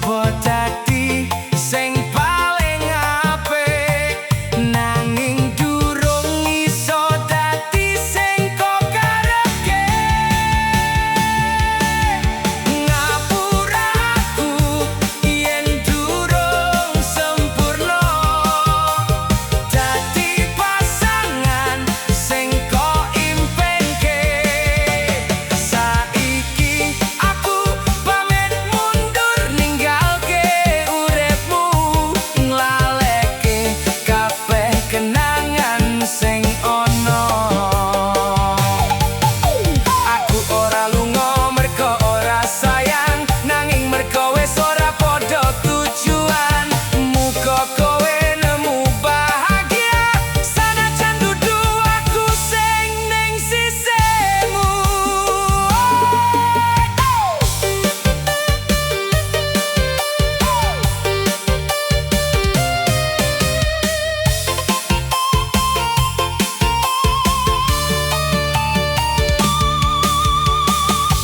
Coba dadi sing paling apik, nanging durung iso dadi sing kok karepke. Ngapuraku yen durung sempurna, dadi pasangan sing kok impenke. Saiki aku pamit mundur ninggalke uripmu, nglaleke kabeh kenangan sing ono. Aku ora lunga mergo ora sayang, nanging mergo wis ora padha tujuan. Muga kowe nemu bahagia, sanajan dudu aku sing ning sisihmu.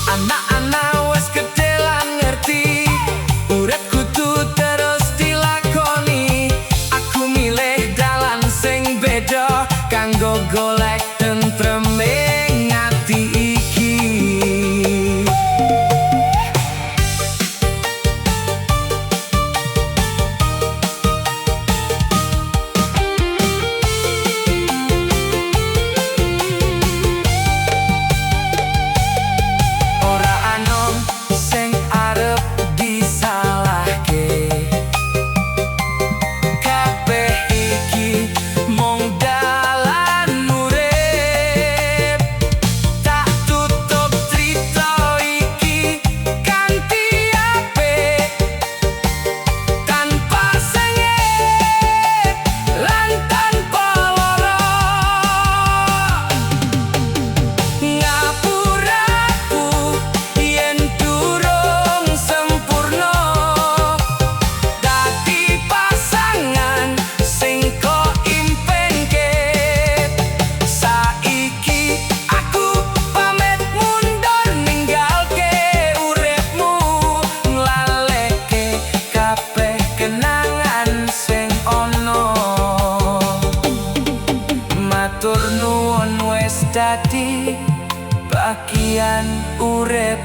Anak-anak wis gedhe lan ngerti, urip kudu terus dilakoni. Aku milih dalan sing beda kanggo golek tentreme ngati iki. Ora anom sing arep disalahke, kabeh iki mung dalan urip. Tak tutup crita iki kanthi apik, tanpa sengit lan tanpa lara. Ngapuraku yen durung sempurna, dadi pasangan sing kok impenke. Saiki aku pamit mundur ninggalke uripmu, nglaleke kabeh kenangan sing ono. Matur nuwun wis dadi bagian urip